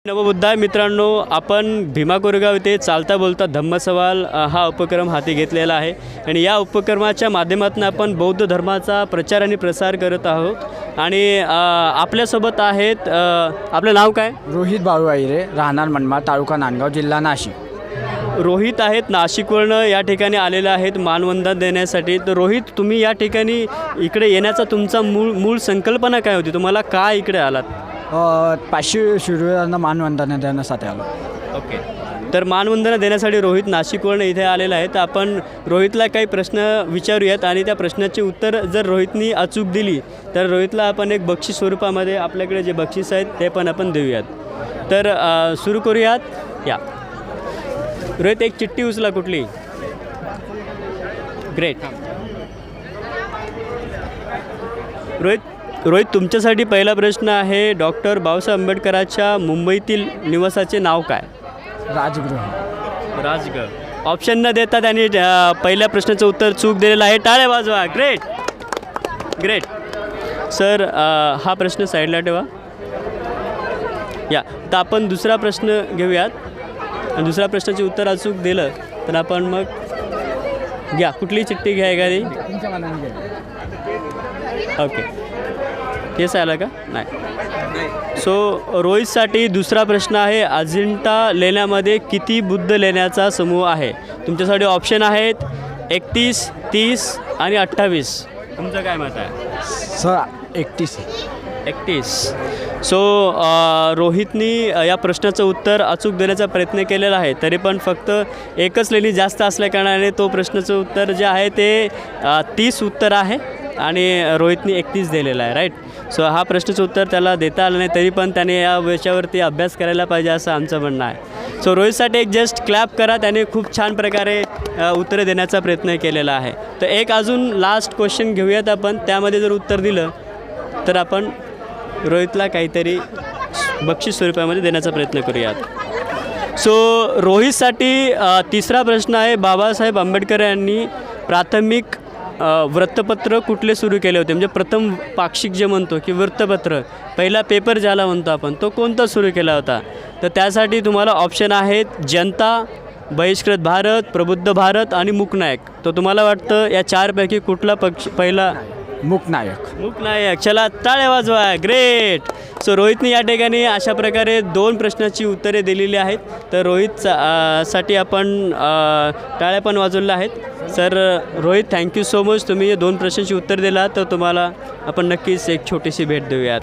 नवबुद्धाय मित्रांनो, आपण भीमा कोरेगाव येथे चालता बोलता धम्मसवाल हा उपक्रम हाती घेतलेला आहे आणि या उपक्रमाच्या माध्यमातून आपण बौद्ध धर्माचा प्रचार आणि प्रसार करत आहोत। आणि आपल्यासोबत आहेत, आपलं नाव काय? रोहित बाळू आहिरे, राहणार मनमाड, तालुका नांदगाव, जिल्हा नाशिक। रोहित आहेत नाशिकवरनं या ठिकाणी आलेले आहेत मानवंदन देण्यासाठी। तर रोहित, तुम्ही या ठिकाणी इकडे येण्याचा तुमचा मूळ संकल्पना काय होती? तुम्हाला काय इकडे आलात? 500 शूरवीरांना मानवंदना देण्यासाठी आलो। ओके, तर मानवंदना देण्यासाठी रोहित नाशिकवरनं इथे आलेला आहे। तर आपण रोहितला काही प्रश्न विचारूयात आणि त्या प्रश्नाचे उत्तर जर रोहितनी अचूक दिली तर रोहितला आपण एक बक्षीस स्वरूपामध्ये आपल्याकडे जे बक्षीस आहेत ते पण आपण देऊयात। तर सुरू करूयात। या रोहित, एक चिठ्ठी उचला कुठली। ग्रेट। रोहित, तुमच्यासाठी पहिला प्रश्न आहे, डॉक्टर बाबासाहेब आंबेडकरांच्या मुंबईतील निवासाचे नाव काय? राजगृह। राजगृह। ऑप्शन न देता त्यांनी पहिल्या प्रश्नाचं उत्तर चूक दिलेलं आहे। टाळ्या वाजवा। ग्रेट ग्रेट सर, हा प्रश्न साईडला ठेवा। या तर आपण दुसरा प्रश्न घेऊयात आणि दुसऱ्या प्रश्नाचे उत्तर अचूक दिलं तर आपण मग घ्या, कुठली चिठ्ठी घ्या एखादी। ओके, केस आला का? नाही। सो रोहितसाठी दुसरा प्रश्न आहे, अजिंठा लेण्यामध्ये किती बुद्ध लेण्याचा समूह आहे? तुमच्यासाठी ऑप्शन आहेत 31, 30 आणि 28। तुमचं काय मत आहे? सर 31। 31। सो रोहितनी या प्रश्नाचं उत्तर अचूक देण्याचा प्रयत्न केलेला आहे, तरी पण फक्त एकच लेणी जास्त असल्याकारणाने तो प्रश्नाचं उत्तर जे आहे ते 30 उत्तर आहे आणि रोहितनी 31 दिलेला आहे, राईट। सो हा प्रश्नाचं उत्तर त्याला देता आलं नाही, तरी पण त्याने या विषयावरती अभ्यास करायला पाहिजे असं आमचं म्हणणं आहे। सो रोहितसाठी एक जस्ट क्लॅप करा, त्याने खूप छान प्रकारे उत्तरं देण्याचा प्रयत्न केलेला आहे। तर एक अजून लास्ट क्वेश्चन घेऊयात आपण, त्यामध्ये जर उत्तर दिलं तर आपण रोहितला काहीतरी बक्षीस स्वरूपामध्ये देण्याचा प्रयत्न करूयात। सो रोहितसाठी तिसरा प्रश्न आहे, बाबासाहेब आंबेडकर यांनी प्राथमिक वृत्तपत्र कुठले सुरू केले होते? म्हणजे प्रथम पाक्षिक जे म्हणतो की वृत्तपत्र, पहिला पेपर ज्याला म्हणतो आपण, तो कोणता सुरू केला होता? तर त्यासाठी तुम्हाला ऑप्शन आहेत जनता, बहिष्कृत भारत, प्रबुद्ध भारत आणि मूकनायक। तर तुम्हाला वाटतं या चारपैकी कुठला पहिला? मूकनायक। चला टाळ्या वाजवा। ग्रेट। सो रोहितने या ठिकाणी अशा प्रकारे 2 प्रश्नाची उत्तरे दिलेली आहेत। तर रोहित साठी आपण टाळ्या पण वाजवल्या आहेत। Sir Rohit, thank you so much, तुम्ही 2 प्रश्नांची उत्तर दिला, तर तुम्हाला आपण नक्कीच एक छोटीशी भेट देऊयात।